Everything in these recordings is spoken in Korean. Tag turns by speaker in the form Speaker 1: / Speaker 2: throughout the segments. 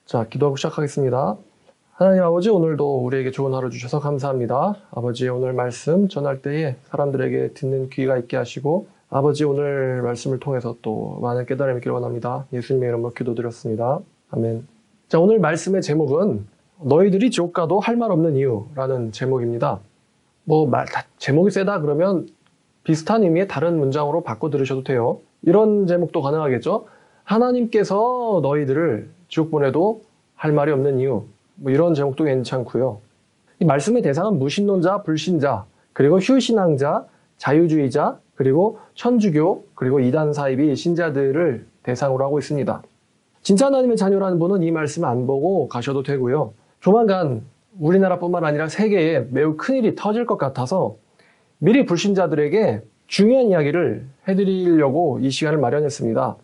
Speaker 1: 자, 기도하고 시작하겠습니다. 하나님 아버지, 오늘도 우리에게 좋은 하루 주셔서 감사합니다. 아버지, 오늘 말씀 전할 때에 사람들에게 듣는 귀가 있게 하시고, 아버지, 오늘 말씀을 통해서 또 많은 깨달음이 있기를 원합니다. 예수님의 이름으로 기도드렸습니다. 아멘. 자, 오늘 말씀의 제목은 너희들이 지옥 가도 할 말 없는 이유라는 제목입니다. 제목이 세다 그러면 비슷한 의미의 다른 문장으로 바꿔 들으셔도 돼요. 이런 제목도 가능하겠죠? 하나님께서 너희들을 지옥 보내도 할 말이 없는 이유, 이런 제목도 괜찮고요. 이 말씀의 대상은 무신론자, 불신자, 그리고 휴신앙자, 자유주의자, 그리고 천주교, 그리고 이단 사이비 신자들을 대상으로 하고 있습니다. 진짜 하나님의 자녀라는 분은 이 말씀 안 보고 가셔도 되고요. 조만간 우리나라뿐만 아니라 세계에 매우 큰일이 터질 것 같아서 미리 불신자들에게 중요한 이야기를 해드리려고 이 시간을 마련했습니다.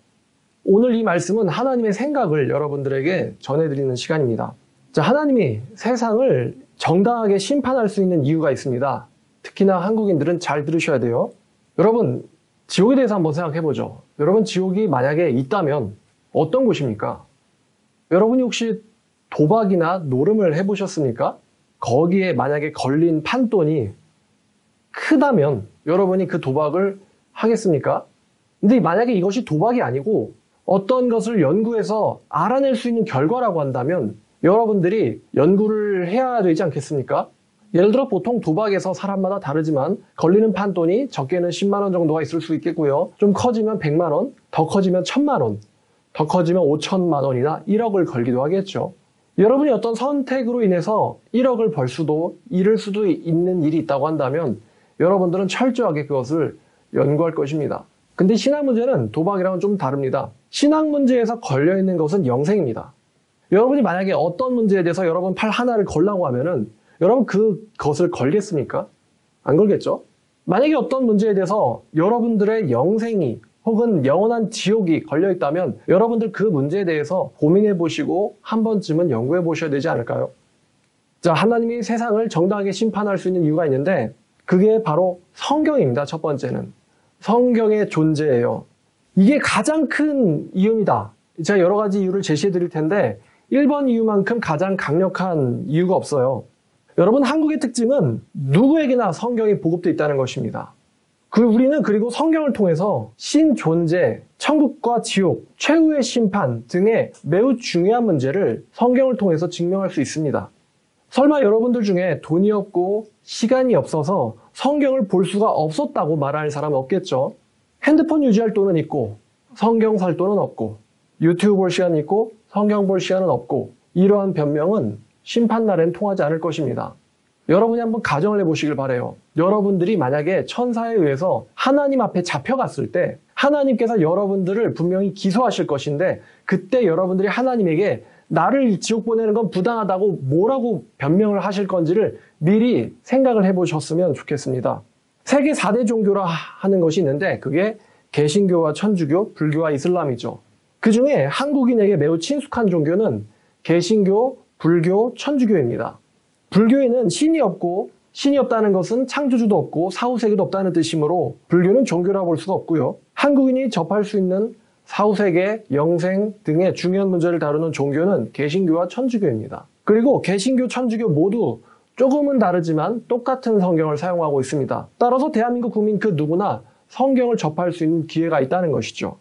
Speaker 1: 오늘 이 말씀은 하나님의 생각을 여러분들에게 전해드리는 시간입니다. 자, 하나님이 세상을 정당하게 심판할 수 있는 이유가 있습니다. 특히나 한국인들은 잘 들으셔야 돼요. 여러분, 지옥에 대해서 한번 생각해보죠. 여러분, 지옥이 만약에 있다면 어떤 곳입니까? 여러분이 혹시 도박이나 노름을 해보셨습니까? 거기에 만약에 걸린 판돈이 크다면 여러분이 그 도박을 하겠습니까? 근데 만약에 이것이 도박이 아니고 어떤 것을 연구해서 알아낼 수 있는 결과라고 한다면 여러분들이 연구를 해야 되지 않겠습니까? 예를 들어 보통 도박에서 사람마다 다르지만 걸리는 판돈이 적게는 10만 원 정도가 있을 수 있겠고요. 좀 커지면 100만 원, 더 커지면 1000만 원, 더 커지면 5천만 원이나 1억을 걸기도 하겠죠. 여러분이 어떤 선택으로 인해서 1억을 벌 수도 잃을 수도 있는 일이 있다고 한다면 여러분들은 철저하게 그것을 연구할 것입니다. 근데 신앙 문제는 도박이랑은 좀 다릅니다. 신앙 문제에서 걸려있는 것은 영생입니다. 여러분이 만약에 어떤 문제에 대해서 여러분 팔 하나를 걸라고 하면은 여러분 그것을 걸겠습니까? 안 걸겠죠? 만약에 어떤 문제에 대해서 여러분들의 영생이 혹은 영원한 지옥이 걸려있다면 여러분들 그 문제에 대해서 고민해 보시고 한 번쯤은 연구해 보셔야 되지 않을까요? 자, 하나님이 세상을 정당하게 심판할 수 있는 이유가 있는데 그게 바로 성경입니다. 첫 번째는. 성경의 존재예요. 이게 가장 큰 이유입니다. 제가 여러 가지 이유를 제시해 드릴 텐데 1번 이유만큼 가장 강력한 이유가 없어요. 여러분, 한국의 특징은 누구에게나 성경이 보급되어 있다는 것입니다. 우리는 그리고 성경을 통해서 신 존재, 천국과 지옥, 최후의 심판 등의 매우 중요한 문제를 성경을 통해서 증명할 수 있습니다. 설마 여러분들 중에 돈이 없고 시간이 없어서 성경을 볼 수가 없었다고 말할 사람은 없겠죠. 핸드폰 유지할 돈은 있고 성경 살 돈은 없고 유튜브 볼 시간은 있고 성경 볼 시간은 없고 이러한 변명은 심판날엔 통하지 않을 것입니다. 여러분이 한번 가정을 해보시길 바라요. 여러분들이 만약에 천사에 의해서 하나님 앞에 잡혀갔을 때 하나님께서 여러분들을 분명히 기소하실 것인데 그때 여러분들이 하나님에게 나를 지옥 보내는 건 부당하다고 뭐라고 변명을 하실 건지를 미리 생각을 해보셨으면 좋겠습니다. 세계 4대 종교라 하는 것이 있는데 그게 개신교와 천주교, 불교와 이슬람이죠. 그 중에 한국인에게 매우 친숙한 종교는 개신교, 불교, 천주교입니다. 불교에는 신이 없고 신이 없다는 것은 창조주도 없고 사후세계도 없다는 뜻이므로 불교는 종교라고 볼 수가 없고요. 한국인이 접할 수 있는 사후세계, 영생 등의 중요한 문제를 다루는 종교는 개신교와 천주교입니다. 그리고 개신교, 천주교 모두 조금은 다르지만 똑같은 성경을 사용하고 있습니다. 따라서 대한민국 국민 그 누구나 성경을 접할 수 있는 기회가 있다는 것이죠.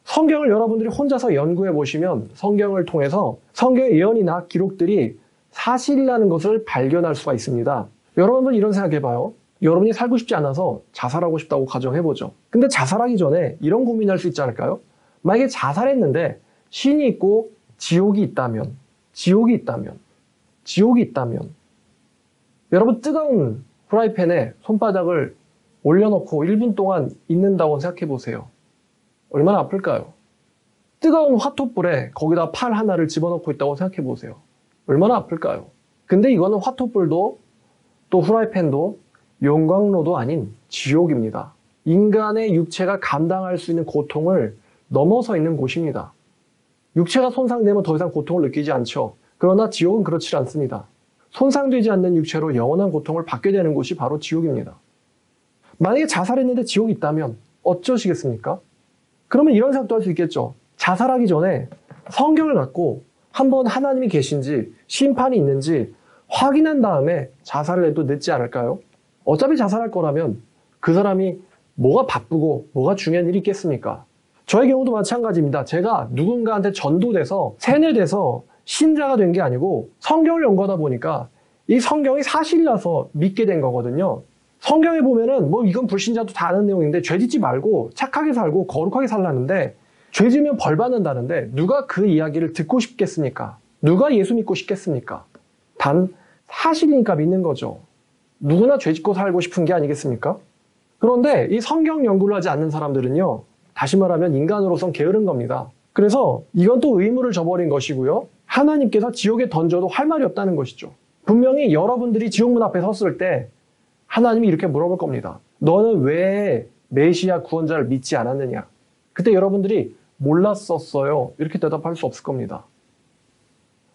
Speaker 1: 성경을 여러분들이 혼자서 연구해 보시면 성경을 통해서 성경의 예언이나 기록들이 사실이라는 것을 발견할 수가 있습니다. 여러분은 이런 생각해봐요. 여러분이 살고 싶지 않아서 자살하고 싶다고 가정해보죠. 근데 자살하기 전에 이런 고민할 수 있지 않을까요? 만약에 자살했는데 신이 있고 지옥이 있다면 여러분 뜨거운 프라이팬에 손바닥을 올려놓고 1분 동안 있는다고 생각해보세요. 얼마나 아플까요? 뜨거운 화토불에 거기다 팔 하나를 집어넣고 있다고 생각해보세요. 얼마나 아플까요? 근데 이거는 화토불도 또 후라이팬도 용광로도 아닌 지옥입니다. 인간의 육체가 감당할 수 있는 고통을 넘어서 있는 곳입니다. 육체가 손상되면 더 이상 고통을 느끼지 않죠. 그러나 지옥은 그렇지 않습니다. 손상되지 않는 육체로 영원한 고통을 받게 되는 곳이 바로 지옥입니다. 만약에 자살했는데 지옥이 있다면 어쩌시겠습니까? 그러면 이런 생각도 할 수 있겠죠. 자살하기 전에 성경을 갖고 한번 하나님이 계신지 심판이 있는지 확인한 다음에 자살을 해도 늦지 않을까요? 어차피 자살할 거라면 그 사람이 뭐가 바쁘고 뭐가 중요한 일이 있겠습니까? 저의 경우도 마찬가지입니다. 제가 누군가한테 전도돼서 세뇌돼서 신자가 된 게 아니고 성경을 연구하다 보니까 이 성경이 사실이라서 믿게 된 거거든요. 성경에 보면은 뭐 이건 불신자도 다 아는 내용인데 죄 짓지 말고 착하게 살고 거룩하게 살라는데 죄 지면 벌 받는다는데 누가 그 이야기를 듣고 싶겠습니까? 누가 예수 믿고 싶겠습니까? 단 사실이니까 믿는 거죠. 누구나 죄 짓고 살고 싶은 게 아니겠습니까? 그런데 이 성경 연구를 하지 않는 사람들은요, 다시 말하면 인간으로선 게으른 겁니다. 그래서 이건 또 의무를 저버린 것이고요. 하나님께서 지옥에 던져도 할 말이 없다는 것이죠. 분명히 여러분들이 지옥문 앞에 섰을 때 하나님이 이렇게 물어볼 겁니다. 너는 왜 메시아 구원자를 믿지 않았느냐? 그때 여러분들이 몰랐었어요. 이렇게 대답할 수 없을 겁니다.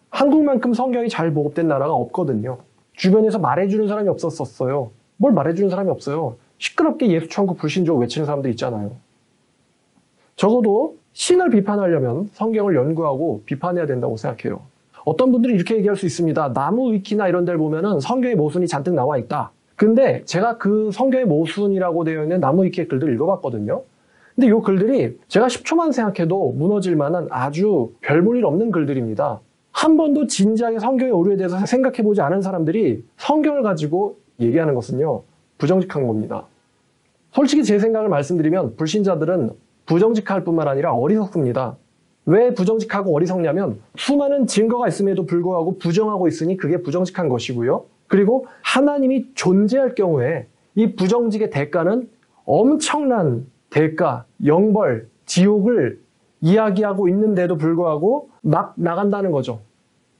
Speaker 1: 한국만큼 성경이 잘 보급된 나라가 없거든요. 주변에서 말해주는 사람이 없었어요. 뭘 말해주는 사람이 없어요. 시끄럽게 예수 천국 불신조 외치는 사람들 있잖아요. 적어도 신을 비판하려면 성경을 연구하고 비판해야 된다고 생각해요. 어떤 분들이 이렇게 얘기할 수 있습니다. 나무 위키나 이런 데를 보면은 성경의 모순이 잔뜩 나와 있다. 근데 제가 그 성경의 모순이라고 되어 있는 나무 위키의 글들을 읽어봤거든요. 근데 이 글들이 제가 10초만 생각해도 무너질 만한 아주 별 볼 일 없는 글들입니다. 한 번도 진지하게 성경의 오류에 대해서 생각해보지 않은 사람들이 성경을 가지고 얘기하는 것은요, 부정직한 겁니다. 솔직히 제 생각을 말씀드리면 불신자들은 부정직할 뿐만 아니라 어리석습니다. 왜 부정직하고 어리석냐면 수많은 증거가 있음에도 불구하고 부정하고 있으니 그게 부정직한 것이고요. 그리고 하나님이 존재할 경우에 이 부정직의 대가는 엄청난 대가, 영벌, 지옥을 이야기하고 있는데도 불구하고 막 나간다는 거죠.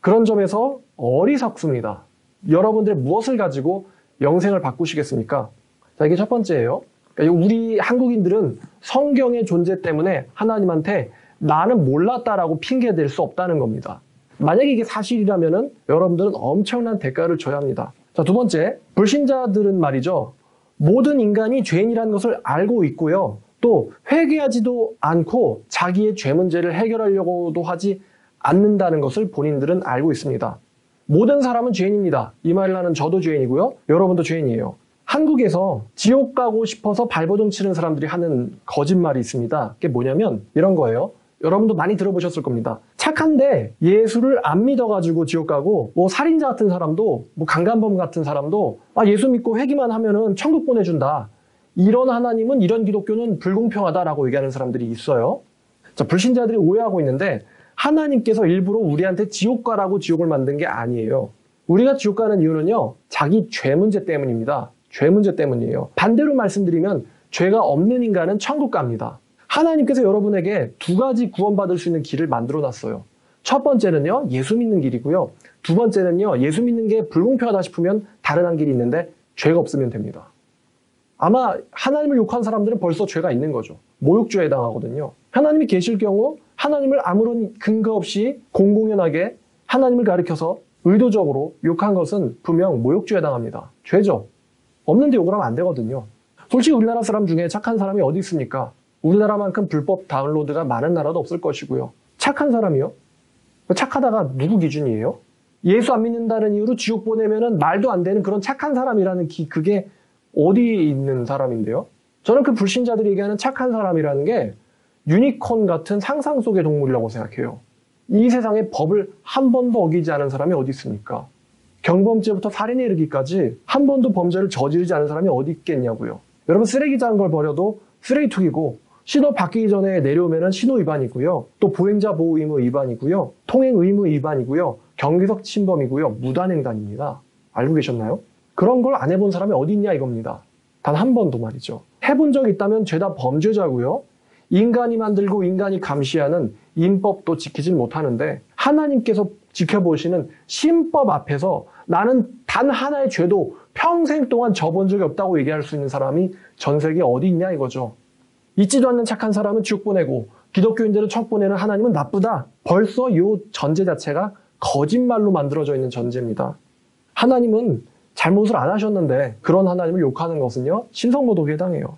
Speaker 1: 그런 점에서 어리석습니다. 여러분들 무엇을 가지고 영생을 바꾸시겠습니까? 자, 이게 첫 번째예요. 그러니까 우리 한국인들은 성경의 존재 때문에 하나님한테 나는 몰랐다라고 핑계댈 수 없다는 겁니다. 만약에 이게 사실이라면은 여러분들은 엄청난 대가를 줘야 합니다. 자, 두 번째, 불신자들은 말이죠. 모든 인간이 죄인이라는 것을 알고 있고요. 또 회개하지도 않고 자기의 죄 문제를 해결하려고도 하지 않는다는 것을 본인들은 알고 있습니다. 모든 사람은 죄인입니다. 이 말을 하는 저도 죄인이고요. 여러분도 죄인이에요. 한국에서 지옥 가고 싶어서 발버둥 치는 사람들이 하는 거짓말이 있습니다. 그게 뭐냐면 이런 거예요. 여러분도 많이 들어보셨을 겁니다. 착한데 예수를 안 믿어가지고 지옥 가고 뭐 살인자 같은 사람도 뭐 강간범 같은 사람도 예수 믿고 회개만 하면은 천국 보내준다. 이런 하나님은 이런 기독교는 불공평하다라고 얘기하는 사람들이 있어요. 자, 불신자들이 오해하고 있는데 하나님께서 일부러 우리한테 지옥 가라고 지옥을 만든 게 아니에요. 우리가 지옥 가는 이유는요, 자기 죄 문제 때문입니다. 죄 문제 때문이에요. 반대로 말씀드리면 죄가 없는 인간은 천국 갑니다. 하나님께서 여러분에게 두 가지 구원받을 수 있는 길을 만들어 놨어요. 첫 번째는요, 예수 믿는 길이고요. 두 번째는요, 예수 믿는 게 불공평하다 싶으면 다른 한 길이 있는데 죄가 없으면 됩니다. 아마 하나님을 욕한 사람들은 벌써 죄가 있는 거죠. 모욕죄에 해당하거든요. 하나님이 계실 경우 하나님을 아무런 근거 없이 공공연하게 하나님을 가리켜서 의도적으로 욕한 것은 분명 모욕죄에 해당합니다. 죄죠. 없는데 욕을 하면 안 되거든요. 솔직히 우리나라 사람 중에 착한 사람이 어디 있습니까? 우리나라만큼 불법 다운로드가 많은 나라도 없을 것이고요. 착한 사람이요? 착하다가 누구 기준이에요? 예수 안 믿는다는 이유로 지옥 보내면은 말도 안 되는 그런 착한 사람이라는 그게 어디 있는 사람인데요? 저는 그 불신자들이 얘기하는 착한 사람이라는 게 유니콘 같은 상상 속의 동물이라고 생각해요. 이 세상에 법을 한 번도 어기지 않은 사람이 어디 있습니까? 경범죄부터 살인에 이르기까지 한 번도 범죄를 저지르지 않은 사람이 어디 있겠냐고요. 여러분, 쓰레기 자는 걸 버려도 쓰레기투기고, 신호 바뀌기 전에 내려오면 신호 위반이고요. 또 보행자 보호 의무 위반이고요. 통행 의무 위반이고요. 경계석 침범이고요. 무단횡단입니다. 알고 계셨나요? 그런 걸 안 해본 사람이 어디 있냐 이겁니다. 단 한 번도 말이죠. 해본 적 있다면 죄다 범죄자고요. 인간이 만들고 인간이 감시하는 인법도 지키지 못하는데 하나님께서 지켜보시는 신법 앞에서 나는 단 하나의 죄도 평생 동안 져본 적이 없다고 얘기할 수 있는 사람이 전 세계에 어디 있냐 이거죠. 있지도 않는 착한 사람은 지옥 보내고 기독교인들은 천국 보내는 하나님은 나쁘다. 벌써 이 전제 자체가 거짓말로 만들어져 있는 전제입니다. 하나님은 잘못을 안 하셨는데 그런 하나님을 욕하는 것은요, 신성모독에 해당해요.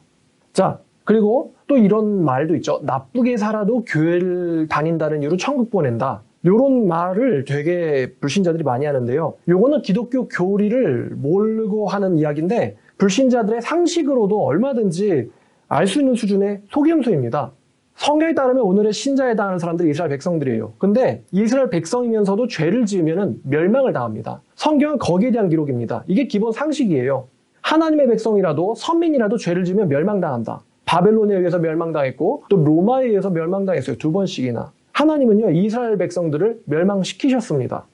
Speaker 1: 자, 그리고 또 이런 말도 있죠. 나쁘게 살아도 교회를 다닌다는 이유로 천국 보낸다. 이런 말을 되게 불신자들이 많이 하는데요. 요거는 기독교 교리를 모르고 하는 이야기인데 불신자들의 상식으로도 얼마든지 알 수 있는 수준의 속임수입니다. 성경에 따르면 오늘의 신자에 해당하는 사람들이 이스라엘 백성들이에요. 근데 이스라엘 백성이면서도 죄를 지으면 멸망을 당합니다. 성경은 거기에 대한 기록입니다. 이게 기본 상식이에요. 하나님의 백성이라도 선민이라도 죄를 지으면 멸망당한다. 바벨론에 의해서 멸망당했고 또 로마에 의해서 멸망당했어요. 2번씩이나. 하나님은요, 이스라엘 백성들을 멸망시키셨습니다.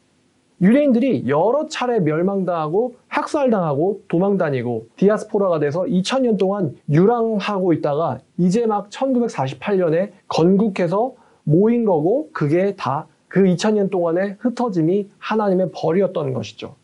Speaker 1: 유대인들이 여러 차례 멸망당하고 학살당하고 도망다니고 디아스포라가 돼서 2000년 동안 유랑하고 있다가 이제 막 1948년에 건국해서 모인 거고 그게 다 그 2000년 동안의 흩어짐이 하나님의 벌이었던 것이죠.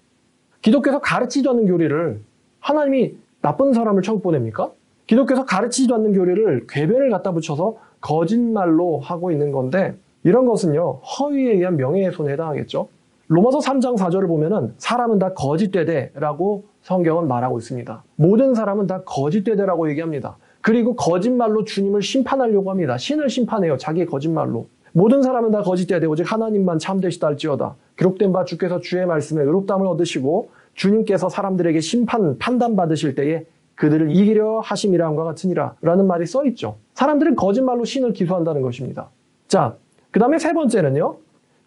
Speaker 1: 기독교에서 가르치지도 않는 교리를 하나님이 나쁜 사람을 천국 보냅니까? 기독교에서 가르치지도 않는 교리를 궤변을 갖다 붙여서 거짓말로 하고 있는 건데 이런 것은요, 허위에 의한 명예훼손에 해당하겠죠. 로마서 3장 4절을 보면은 사람은 다 거짓되되라고 성경은 말하고 있습니다. 모든 사람은 다 거짓되되라고 얘기합니다. 그리고 거짓말로 주님을 심판하려고 합니다. 신을 심판해요. 자기의 거짓말로. 모든 사람은 다 거짓되되 오직 하나님만 참되시다 할지어다. 기록된 바 주께서 주의 말씀에 의롭다함을 얻으시고 주님께서 사람들에게 판단 받으실 때에 그들을 이기려 하심이라 함과 같으니라 라는 말이 써있죠. 사람들은 거짓말로 신을 기소한다는 것입니다. 자, 그 다음에 세 번째는요.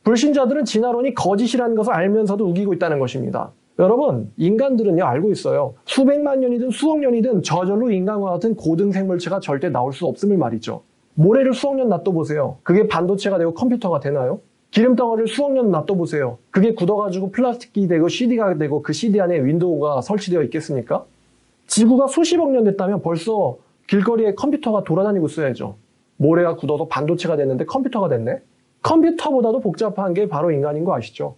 Speaker 1: 불신자들은 진화론이 거짓이라는 것을 알면서도 우기고 있다는 것입니다. 여러분, 인간들은요, 알고 있어요. 수백만 년이든 수억 년이든 저절로 인간과 같은 고등 생물체가 절대 나올 수 없음을 말이죠. 모래를 수억 년 놔둬보세요. 그게 반도체가 되고 컴퓨터가 되나요? 기름덩어리를 수억 년 놔둬보세요. 그게 굳어가지고 플라스틱이 되고 CD가 되고 그 CD 안에 윈도우가 설치되어 있겠습니까? 지구가 수십억 년 됐다면 벌써 길거리에 컴퓨터가 돌아다니고 있어야죠. 모래가 굳어도 반도체가 됐는데 컴퓨터가 됐네? 컴퓨터보다도 복잡한 게 바로 인간인 거 아시죠?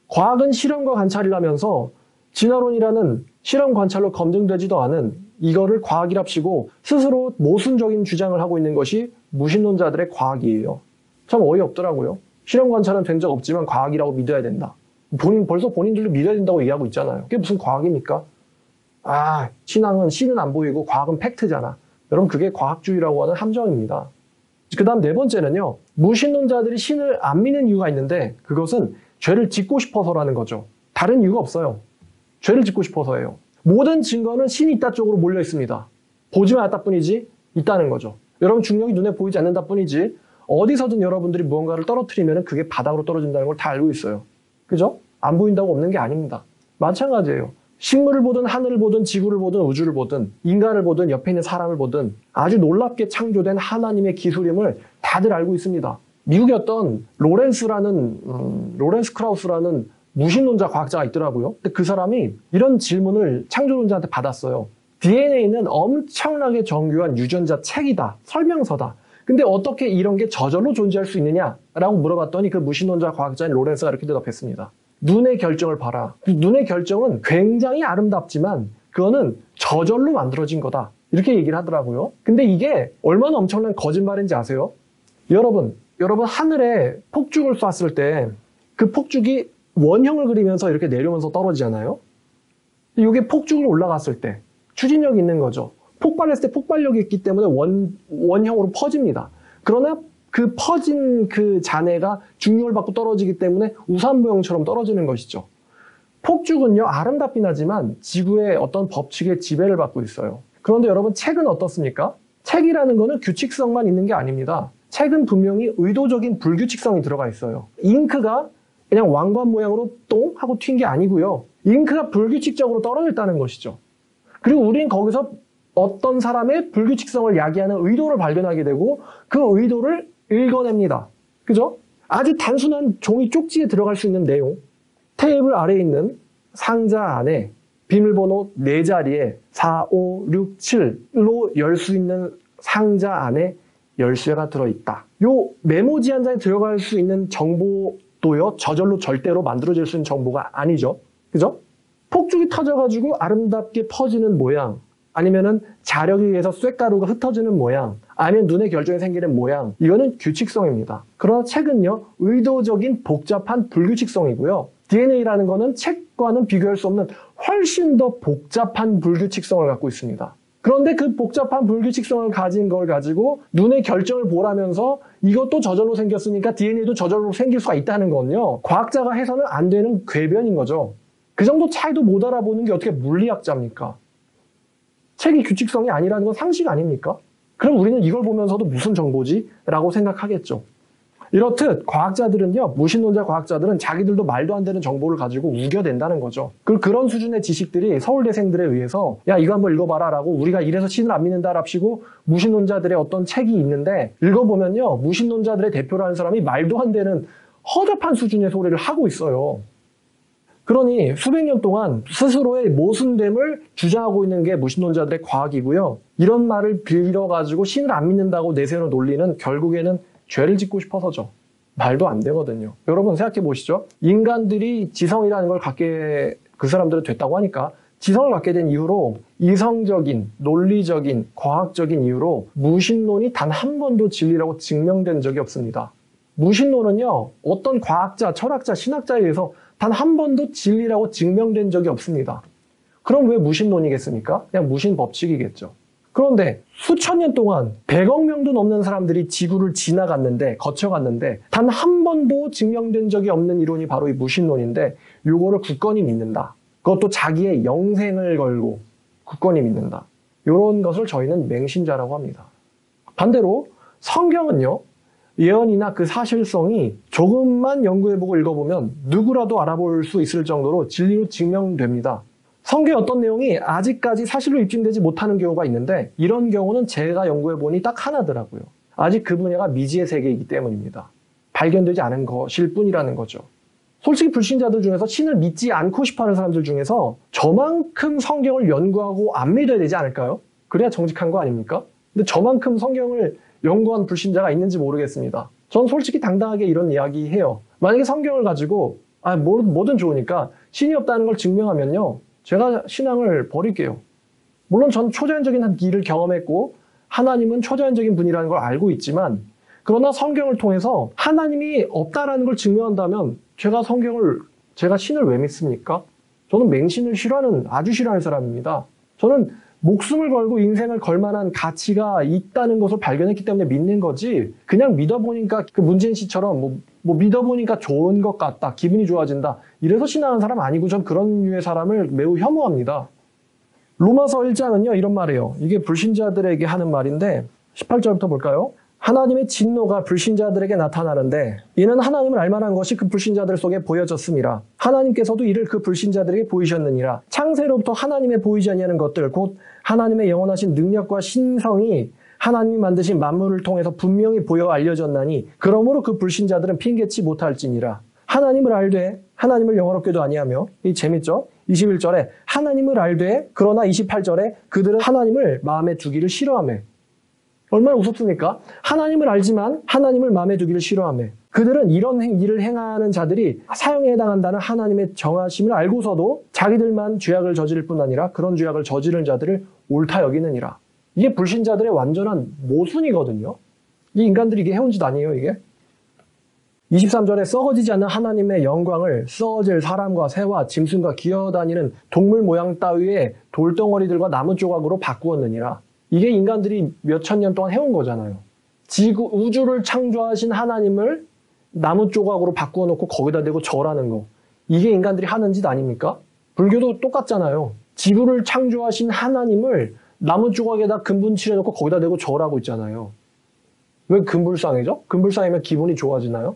Speaker 1: 과학은 실험과 관찰이라면서 진화론이라는 실험 관찰로 검증되지도 않은 이거를 과학이랍시고 스스로 모순적인 주장을 하고 있는 것이 무신론자들의 과학이에요. 참 어이없더라고요. 실험 관찰은 된 적 없지만 과학이라고 믿어야 된다. 벌써 본인들도 믿어야 된다고 얘기하고 있잖아요. 그게 무슨 과학입니까? 신은 안 보이고 과학은 팩트잖아. 여러분, 그게 과학주의라고 하는 함정입니다. 그 다음 네 번째는요. 무신론자들이 신을 안 믿는 이유가 있는데 그것은 죄를 짓고 싶어서라는 거죠. 다른 이유가 없어요. 죄를 짓고 싶어서예요. 모든 증거는 신이 있다 쪽으로 몰려 있습니다. 보지만 않았다 뿐이지 있다는 거죠. 여러분, 중력이 눈에 보이지 않는다 뿐이지 어디서든 여러분들이 무언가를 떨어뜨리면 그게 바닥으로 떨어진다는 걸 다 알고 있어요. 그죠? 안 보인다고 없는 게 아닙니다. 마찬가지예요. 식물을 보든 하늘을 보든 지구를 보든 우주를 보든 인간을 보든 옆에 있는 사람을 보든 아주 놀랍게 창조된 하나님의 기술임을 다들 알고 있습니다. 미국의 어떤 로렌스 크라우스라는 무신론자 과학자가 있더라고요. 근데 그 사람이 이런 질문을 창조론자한테 받았어요. DNA는 엄청나게 정교한 유전자 책이다. 설명서다. 근데 어떻게 이런 게 저절로 존재할 수 있느냐라고 물어봤더니 그 무신론자 과학자인 로렌스가 이렇게 대답했습니다. 눈의 결정을 봐라. 눈의 결정은 굉장히 아름답지만 그거는 저절로 만들어진 거다. 이렇게 얘기를 하더라고요. 근데 이게 얼마나 엄청난 거짓말인지 아세요? 여러분 하늘에 폭죽을 쐈을 때 그 폭죽이 원형을 그리면서 이렇게 내려오면서 떨어지잖아요. 이게 폭죽을 올라갔을 때 추진력이 있는 거죠. 폭발했을 때 폭발력이 있기 때문에 원형으로 퍼집니다. 그러나 그 퍼진 그 잔해가 중력을 받고 떨어지기 때문에 우산 모형처럼 떨어지는 것이죠. 폭죽은요, 아름답긴 하지만 지구의 어떤 법칙의 지배를 받고 있어요. 그런데 여러분, 책은 어떻습니까? 책이라는 거는 규칙성만 있는 게 아닙니다. 책은 분명히 의도적인 불규칙성이 들어가 있어요. 잉크가 그냥 왕관 모양으로 똥 하고 튄 게 아니고요. 잉크가 불규칙적으로 떨어졌다는 것이죠. 그리고 우린 거기서 어떤 사람의 불규칙성을 야기하는 의도를 발견하게 되고 그 의도를 읽어냅니다. 그죠? 아주 단순한 종이 쪽지에 들어갈 수 있는 내용. 테이블 아래에 있는 상자 안에 비밀번호 4자리에 4, 5, 6, 7로 열 수 있는 상자 안에 열쇠가 들어있다. 요 메모지 한 장에 들어갈 수 있는 정보도요, 저절로 절대로 만들어질 수 있는 정보가 아니죠. 그죠? 폭죽이 터져가지고 아름답게 퍼지는 모양, 아니면은 자력에 의해서 쇳가루가 흩어지는 모양, 아니면 눈의 결정이 생기는 모양, 이거는 규칙성입니다. 그러나 책은요, 의도적인 복잡한 불규칙성이고요. DNA라는 거는 책과는 비교할 수 없는 훨씬 더 복잡한 불규칙성을 갖고 있습니다. 그런데 그 복잡한 불규칙성을 가진 걸 가지고 눈의 결정을 보라면서 이것도 저절로 생겼으니까 DNA도 저절로 생길 수가 있다는 건요. 과학자가 해서는 안 되는 궤변인 거죠. 그 정도 차이도 못 알아보는 게 어떻게 물리학자입니까? 책이 규칙성이 아니라는 건 상식 아닙니까? 그럼 우리는 이걸 보면서도 무슨 정보지? 라고 생각하겠죠. 이렇듯 과학자들은요, 무신론자 과학자들은 자기들도 말도 안 되는 정보를 가지고 우겨댄다는 거죠. 그런 수준의 지식들이 서울대생들에 의해서 야 이거 한번 읽어봐라 라고 우리가 이래서 신을 안 믿는다 랍시고 무신론자들의 어떤 책이 있는데 읽어보면요, 무신론자들의 대표라는 사람이 말도 안 되는 허접한 수준의 소리를 하고 있어요. 그러니 수백 년 동안 스스로의 모순됨을 주장하고 있는 게 무신론자들의 과학이고요. 이런 말을 빌려가지고 신을 안 믿는다고 내세우는 논리는 결국에는 죄를 짓고 싶어서죠. 말도 안 되거든요. 여러분 생각해 보시죠. 인간들이 지성이라는 걸 갖게 그 사람들은 됐다고 하니까 지성을 갖게 된 이후로 이성적인, 논리적인, 과학적인 이유로 무신론이 단 한 번도 진리라고 증명된 적이 없습니다. 무신론은요, 어떤 과학자, 철학자, 신학자에 의해서 단 한 번도 진리라고 증명된 적이 없습니다. 그럼 왜 무신론이겠습니까? 그냥 무신 법칙이겠죠. 그런데 수천 년 동안 100억 명도 넘는 사람들이 지구를 지나갔는데, 거쳐갔는데 단 한 번도 증명된 적이 없는 이론이 바로 이 무신론인데 요거를 굳건히 믿는다. 그것도 자기의 영생을 걸고 굳건히 믿는다. 이런 것을 저희는 맹신자라고 합니다. 반대로 성경은요, 예언이나 그 사실성이 조금만 연구해보고 읽어보면 누구라도 알아볼 수 있을 정도로 진리로 증명됩니다. 성경의 어떤 내용이 아직까지 사실로 입증되지 못하는 경우가 있는데 이런 경우는 제가 연구해보니 딱 하나더라고요. 아직 그 분야가 미지의 세계이기 때문입니다. 발견되지 않은 것일 뿐이라는 거죠. 솔직히 불신자들 중에서 신을 믿지 않고 싶어하는 사람들 중에서 저만큼 성경을 연구하고 안 믿어야 되지 않을까요? 그래야 정직한 거 아닙니까? 근데 저만큼 성경을 연구한 불신자가 있는지 모르겠습니다. 전 솔직히 당당하게 이런 이야기 해요. 만약에 성경을 가지고 뭐든 좋으니까 신이 없다는 걸 증명하면요, 제가 신앙을 버릴게요. 물론 전 초자연적인 일을 경험했고 하나님은 초자연적인 분이라는 걸 알고 있지만, 그러나 성경을 통해서 하나님이 없다라는 걸 증명한다면 제가 신을 왜 믿습니까? 저는 맹신을 아주 싫어하는 사람입니다. 저는 목숨을 걸고 인생을 걸 만한 가치가 있다는 것을 발견했기 때문에 믿는 거지, 그냥 믿어보니까 그 문재인 씨처럼 믿어보니까 좋은 것 같다, 기분이 좋아진다, 이래서 신앙하는 사람 아니고 전 그런 류의 사람을 매우 혐오합니다. 로마서 1장은요 이런 말이에요. 이게 불신자들에게 하는 말인데 18절부터 볼까요? 하나님의 진노가 불신자들에게 나타나는데 이는 하나님을 알만한 것이 그 불신자들 속에 보여졌음이라. 하나님께서도 이를 그 불신자들에게 보이셨느니라. 창세로부터 하나님의 보이지 아니하는 것들 곧 하나님의 영원하신 능력과 신성이 하나님이 만드신 만물을 통해서 분명히 보여 알려졌나니 그러므로 그 불신자들은 핑계치 못할지니라. 하나님을 알되 하나님을 영원롭게도 아니하며, 이 재밌죠? 21절에 하나님을 알되 그러나 28절에 그들은 하나님을 마음에 두기를 싫어하며. 얼마나 우습습니까? 하나님을 알지만 하나님을 마음에 두기를 싫어하며, 그들은 이런 일을 행하는 자들이 사형에 해당한다는 하나님의 정하심을 알고서도 자기들만 죄악을 저지를 뿐 아니라 그런 죄악을 저지른 자들을 옳다 여기느니라. 이게 불신자들의 완전한 모순이거든요. 이 인간들이 이게 해온 짓 아니에요, 이게? 23절에 썩어지지 않는 하나님의 영광을 썩어질 사람과 새와 짐승과 기어다니는 동물 모양 따위의 돌덩어리들과 나무 조각으로 바꾸었느니라. 이게 인간들이 몇천 년 동안 해온 거잖아요. 우주를 창조하신 하나님을 나무 조각으로 바꾸어 놓고 거기다 대고 절하는 거. 이게 인간들이 하는 짓 아닙니까? 불교도 똑같잖아요. 지구를 창조하신 하나님을 나무 조각에다 금분 칠해놓고 거기다 대고 절하고 있잖아요. 왜 금불상이죠? 금불상이면 기분이 좋아지나요?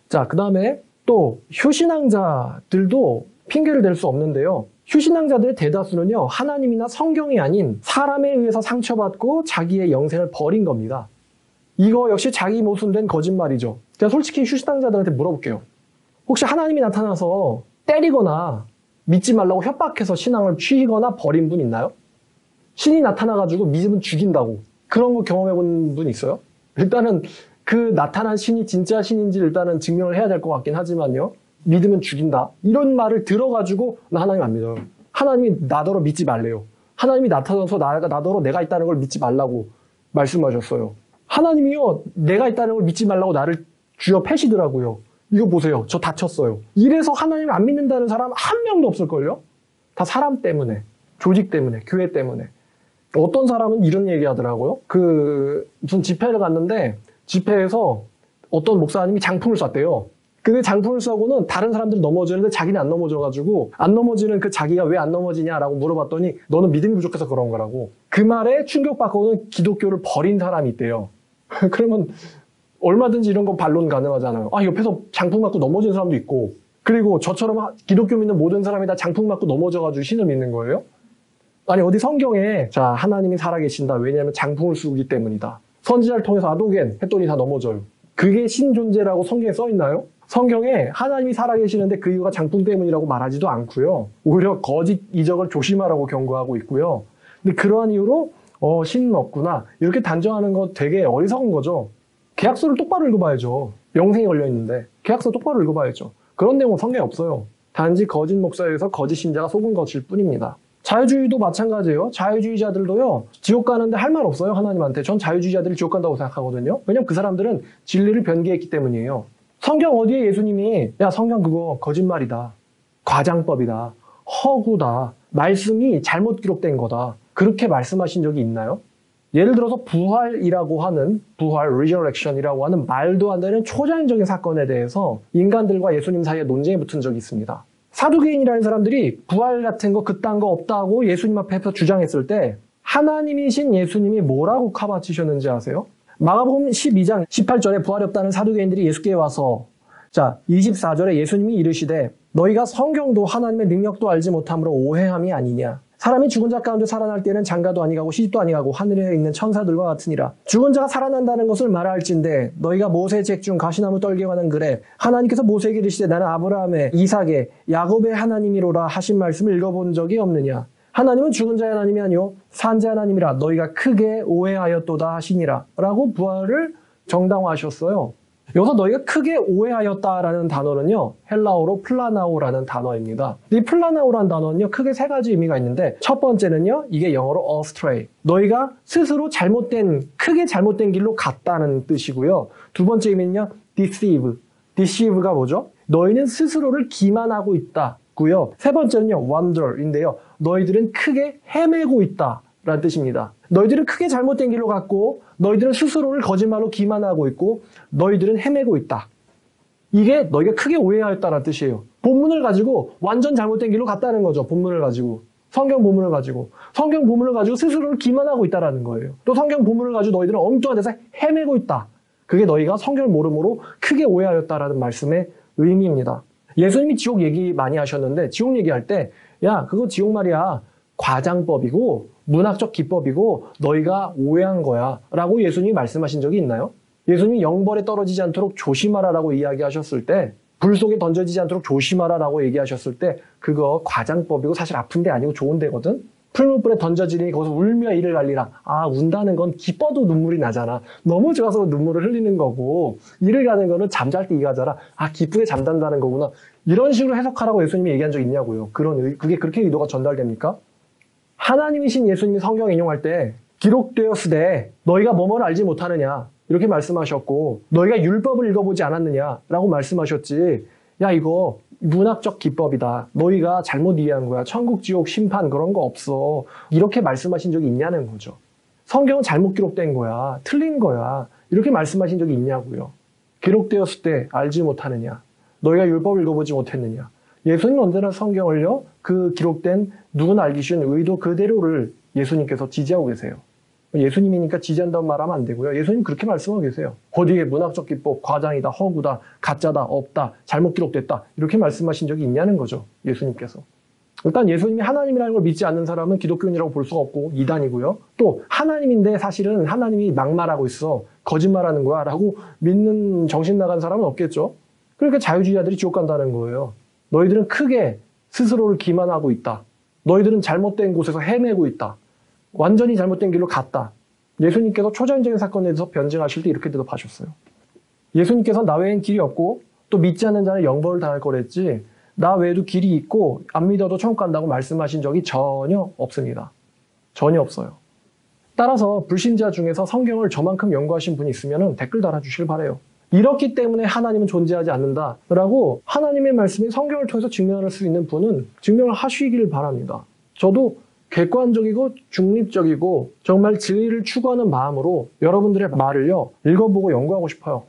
Speaker 1: 자, 그 다음에 또 휴신앙자들도 핑계를 댈 수 없는데요. 휴신앙자들의 대다수는요, 하나님이나 성경이 아닌 사람에 의해서 상처받고 자기의 영생을 버린 겁니다. 이거 역시 자기 모순된 거짓말이죠. 제가 솔직히 휴신앙자들한테 물어볼게요. 혹시 하나님이 나타나서 때리거나 믿지 말라고 협박해서 신앙을 취하거나 버린 분 있나요? 신이 나타나가지고 믿으면 죽인다고, 그런 거 경험해본 분 있어요? 일단은 그 나타난 신이 진짜 신인지 일단은 증명을 해야 될 것 같긴 하지만요, 믿으면 죽인다, 이런 말을 들어가지고 나 하나님 안 믿어요. 하나님이 나더러 믿지 말래요. 하나님이 나타나서 나더러 내가 있다는 걸 믿지 말라고 말씀하셨어요. 하나님이요, 내가 있다는 걸 믿지 말라고 나를 쥐어 패시더라고요. 이거 보세요, 저 다쳤어요. 이래서 하나님을 안 믿는다는 사람 한 명도 없을걸요? 다 사람 때문에, 조직 때문에, 교회 때문에. 어떤 사람은 이런 얘기 하더라고요. 무슨 집회를 갔는데 집회에서 어떤 목사님이 장풍을 쐈대요. 근데 장풍을 쏘고는 다른 사람들이 넘어지는데 자기는 안 넘어져가지고 안 넘어지는 그 자기가 왜 안 넘어지냐라고 물어봤더니 너는 믿음이 부족해서 그런 거라고. 그 말에 충격받고는 기독교를 버린 사람이 있대요. 그러면 얼마든지 이런 거 반론 가능하잖아요. 옆에서 장풍 맞고 넘어진 사람도 있고 그리고 저처럼 기독교 믿는 모든 사람이 다 장풍 맞고 넘어져가지고 신을 믿는 거예요? 아니 어디 성경에 자 하나님이 살아계신다. 왜냐하면 장풍을 쏘기 때문이다. 선지자를 통해서 아도겐 했더니 다 넘어져요. 그게 신 존재라고 성경에 써 있나요? 성경에 하나님이 살아계시는데 그 이유가 장풍 때문이라고 말하지도 않고요. 오히려 거짓 이적을 조심하라고 경고하고 있고요. 근데 그러한 이유로 신은 없구나 이렇게 단정하는 거 되게 어리석은 거죠. 계약서를 똑바로 읽어봐야죠. 영생이 걸려있는데 계약서 똑바로 읽어봐야죠. 그런 내용은 성경에 없어요. 단지 거짓 목사에서 거짓 신자가 속은 것일 뿐입니다. 자유주의도 마찬가지예요. 자유주의자들도요. 지옥 가는데 할 말 없어요. 하나님한테. 전 자유주의자들이 지옥 간다고 생각하거든요. 왜냐면 그 사람들은 진리를 변개했기 때문이에요. 성경 어디에 예수님이 야 성경 그거 거짓말이다. 과장법이다. 허구다. 말씀이 잘못 기록된 거다. 그렇게 말씀하신 적이 있나요? 예를 들어서 부활이라고 하는 부활, resurrection이라고 하는 말도 안 되는 초자연적인 사건에 대해서 인간들과 예수님 사이에 논쟁이 붙은 적이 있습니다. 사두개인이라는 사람들이 부활 같은 거 그딴 거 없다고 예수님 앞에서 주장했을 때 하나님이신 예수님이 뭐라고 카바치셨는지 아세요? 마가복음 12장 18절에 부활이 없다는 사두개인들이 예수께 와서 24절에 예수님이 이르시되 너희가 성경도 하나님의 능력도 알지 못함으로 오해함이 아니냐. 사람이 죽은 자 가운데 살아날 때는 장가도 아니가고 시집도 아니가고 하늘에 있는 천사들과 같으니라. 죽은 자가 살아난다는 것을 말할진대 너희가 모세 책 중 가시나무 떨기와는 그래 하나님께서 모세에게 이르시되 나는 아브라함의 이삭의 야곱의 하나님이로라 하신 말씀을 읽어본 적이 없느냐. 하나님은 죽은 자의 하나님이 아니요 산 자의 하나님이라 너희가 크게 오해하였도다 하시니라 라고 부활을 정당화하셨어요. 여기서 너희가 크게 오해하였다라는 단어는요. 헬라어로 플라나오라는 단어입니다. 이 플라나오라는 단어는요. 크게 세 가지 의미가 있는데 첫 번째는요. 이게 영어로 astray. 너희가 스스로 크게 잘못된 길로 갔다는 뜻이고요. 두 번째 의미는요. deceive. deceive가 뭐죠? 너희는 스스로를 기만하고 있다고요. 세 번째는요. wander인데요. 너희들은 크게 헤매고 있다라는 뜻입니다. 너희들은 크게 잘못된 길로 갔고 너희들은 스스로를 거짓말로 기만하고 있고 너희들은 헤매고 있다. 이게 너희가 크게 오해하였다는 뜻이에요. 본문을 가지고 완전 잘못된 길로 갔다는 거죠. 본문을 가지고. 성경 본문을 가지고. 성경 본문을 가지고 스스로를 기만하고 있다는 거예요. 또 성경 본문을 가지고 너희들은 엉뚱한 데서 헤매고 있다. 그게 너희가 성경을 모름으로 크게 오해하였다라는 말씀의 의미입니다. 예수님이 지옥 얘기 많이 하셨는데 지옥 얘기할 때 야 그거 지옥 말이야. 과장법이고 문학적 기법이고 너희가 오해한 거야 라고 예수님이 말씀하신 적이 있나요? 예수님이 영벌에 떨어지지 않도록 조심하라라고 이야기하셨을 때 불 속에 던져지지 않도록 조심하라라고 얘기하셨을 때 그거 과장법이고 사실 아픈 데 아니고 좋은 데거든? 풀무불에 던져지니 거기서 울며 이를 갈리라. 운다는 건 기뻐도 눈물이 나잖아. 너무 좋아서 눈물을 흘리는 거고 이를 가는 거는 잠잘 때 이가 자라. 기쁘게 잠단다는 거구나. 이런 식으로 해석하라고 예수님이 얘기한 적 있냐고요. 그게 그렇게 의도가 전달됩니까? 하나님이신 예수님이 성경 인용할 때 기록되었으되 너희가 뭐뭐를 알지 못하느냐 이렇게 말씀하셨고 너희가 율법을 읽어보지 않았느냐라고 말씀하셨지. 야 이거 문학적 기법이다. 너희가 잘못 이해한 거야. 천국 지옥 심판 그런 거 없어. 이렇게 말씀하신 적이 있냐는 거죠. 성경은 잘못 기록된 거야. 틀린 거야. 이렇게 말씀하신 적이 있냐고요. 기록되었을 때 알지 못하느냐. 너희가 율법을 읽어보지 못했느냐. 예수님은 언제나 성경을요. 그 기록된 누구나 알기 쉬운 의도 그대로를 예수님께서 지지하고 계세요. 예수님이니까 지지한다고 말하면 안 되고요. 예수님 그렇게 말씀하고 계세요. 어디에 문학적 기법, 과장이다, 허구다, 가짜다, 없다, 잘못 기록됐다 이렇게 말씀하신 적이 있냐는 거죠. 예수님께서. 일단 예수님이 하나님이라는 걸 믿지 않는 사람은 기독교인이라고 볼 수가 없고 이단이고요. 또 하나님인데 사실은 하나님이 막말하고 있어. 거짓말하는 거야 라고 믿는 정신 나간 사람은 없겠죠. 그러니까 자유주의자들이 지옥 간다는 거예요. 너희들은 크게 스스로를 기만하고 있다. 너희들은 잘못된 곳에서 헤매고 있다. 완전히 잘못된 길로 갔다. 예수님께서 초자연적인 사건에 대해서 변증하실 때 이렇게 대답하셨어요. 예수님께서 나 외엔 길이 없고 또 믿지 않는 자는 영벌을 당할 거랬지 나 외에도 길이 있고 안 믿어도 천국 간다고 말씀하신 적이 전혀 없습니다. 전혀 없어요. 따라서 불신자 중에서 성경을 저만큼 연구하신 분이 있으면 댓글 달아주시길 바라요. 이렇기 때문에 하나님은 존재하지 않는다라고 하나님의 말씀이 성경을 통해서 증명할 수 있는 분은 증명을 하시길 바랍니다. 저도 객관적이고 중립적이고 정말 진리를 추구하는 마음으로 여러분들의 말을요, 읽어보고 연구하고 싶어요.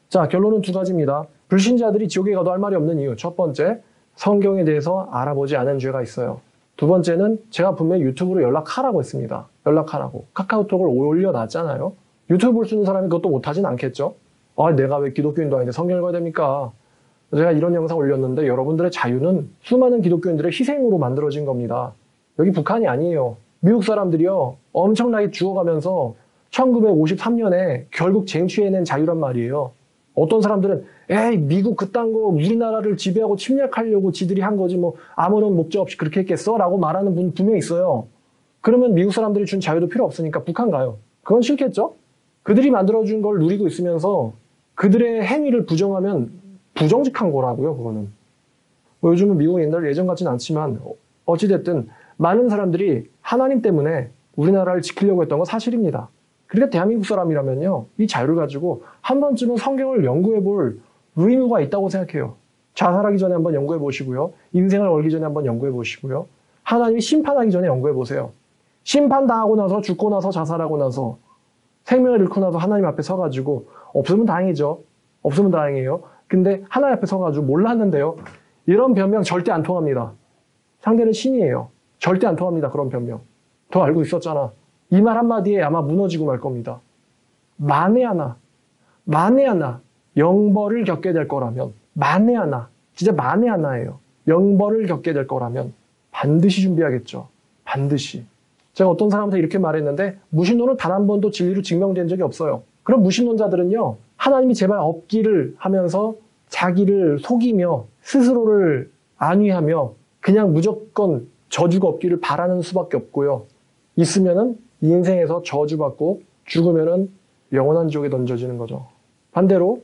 Speaker 1: 자, 결론은 두 가지입니다. 불신자들이 지옥에 가도 할 말이 없는 이유. 첫 번째, 성경에 대해서 알아보지 않은 죄가 있어요. 두 번째는 제가 분명히 유튜브로 연락하라고 했습니다. 연락하라고. 카카오톡을 올려놨잖아요. 유튜브 볼 수 있는 사람이 그것도 못하진 않겠죠? 아, 내가 왜 기독교인도 아닌데 성경을 봐야 됩니까? 제가 이런 영상 올렸는데 여러분들의 자유는 수많은 기독교인들의 희생으로 만들어진 겁니다. 여기 북한이 아니에요. 미국 사람들이요, 엄청나게 죽어가면서 1953년에 결국 쟁취해낸 자유란 말이에요. 어떤 사람들은 에이, 미국 그딴 거 우리나라를 지배하고 침략하려고 지들이 한 거지 뭐 아무런 목적 없이 그렇게 했겠어? 라고 말하는 분 분명히 있어요. 그러면 미국 사람들이 준 자유도 필요 없으니까 북한 가요. 그건 싫겠죠? 그들이 만들어준 걸 누리고 있으면서 그들의 행위를 부정하면 부정직한 거라고요, 그거는. 뭐 요즘은 미국은 예전 같지는 않지만 어찌됐든 많은 사람들이 하나님 때문에 우리나라를 지키려고 했던 건 사실입니다. 그러니까 대한민국 사람이라면요, 이 자유를 가지고 한 번쯤은 성경을 연구해 볼 의무가 있다고 생각해요. 자살하기 전에 한번 연구해 보시고요. 인생을 걸기 전에 한번 연구해 보시고요. 하나님이 심판하기 전에 연구해 보세요. 심판당하고 나서, 죽고 나서, 자살하고 나서, 생명을 잃고 나서 하나님 앞에 서가지고, 없으면 다행이죠. 없으면 다행이에요. 근데 하나님 앞에 서가지고 몰랐는데요, 이런 변명 절대 안 통합니다. 상대는 신이에요. 절대 안 통합니다, 그런 변명. 더 알고 있었잖아. 이 말 한마디에 아마 무너지고 말 겁니다. 만에 하나 영벌을 겪게 될 거라면, 만에 하나, 진짜 만에 하나예요. 영벌을 겪게 될 거라면 반드시 준비하겠죠. 반드시. 제가 어떤 사람한테 이렇게 말했는데, 무신론은 단 한 번도 진리로 증명된 적이 없어요. 그럼 무신론자들은요, 하나님이 제발 없기를 하면서 자기를 속이며 스스로를 안위하며 그냥 무조건 저주가 없기를 바라는 수밖에 없고요. 있으면은 이 인생에서 저주받고 죽으면은 영원한 지옥에 던져지는 거죠. 반대로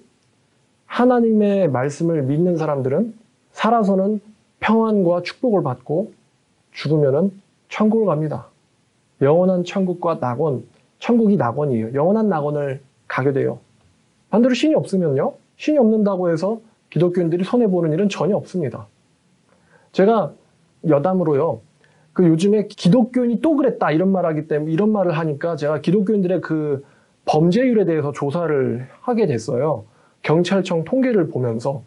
Speaker 1: 하나님의 말씀을 믿는 사람들은 살아서는 평안과 축복을 받고 죽으면은 천국을 갑니다. 영원한 천국과 낙원, 천국이 낙원이에요. 영원한 낙원을 가게 돼요. 반대로 신이 없으면요, 신이 없는다고 해서 기독교인들이 손해보는 일은 전혀 없습니다. 제가 여담으로요, 그 요즘에 기독교인이 또 그랬다 이런 말을 하니까 제가 기독교인들의 그 범죄율에 대해서 조사를 하게 됐어요. 경찰청 통계를 보면서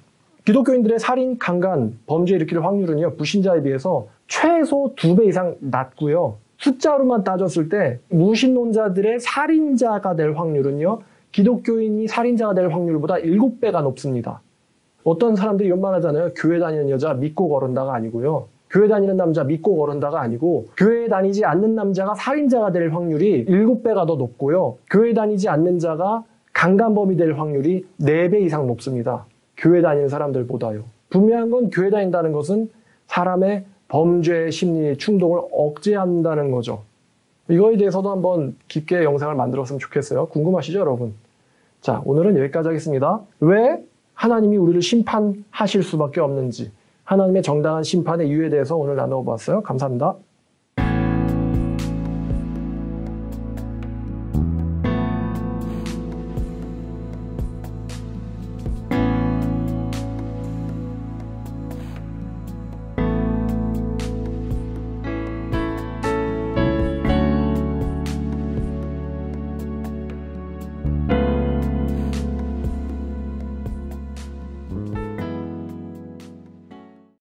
Speaker 1: 기독교인들의 살인, 강간, 범죄 일으킬 확률은요, 불신자에 비해서 최소 2배 이상 낮고요. 숫자로만 따졌을 때 무신론자들의 살인자가 될 확률은요, 기독교인이 살인자가 될 확률보다 7배가 높습니다. 어떤 사람들이 이런 말 하잖아요. 교회 다니는 여자 믿고 거른다가 아니고요. 교회 다니는 남자 믿고 거른다가 아니고, 교회에 다니지 않는 남자가 살인자가 될 확률이 7배가 더 높고요. 교회 다니지 않는 자가 강간범이 될 확률이 4배 이상 높습니다. 교회 다니는 사람들보다요. 분명한 건 교회 다닌다는 것은 사람의 범죄 심리 충동을 억제한다는 거죠. 이거에 대해서도 한번 깊게 영상을 만들었으면 좋겠어요. 궁금하시죠, 여러분? 자, 오늘은 여기까지 하겠습니다. 왜 하나님이 우리를 심판하실 수밖에 없는지, 하나님의 정당한 심판의 이유에 대해서 오늘 나눠봤어요. 감사합니다.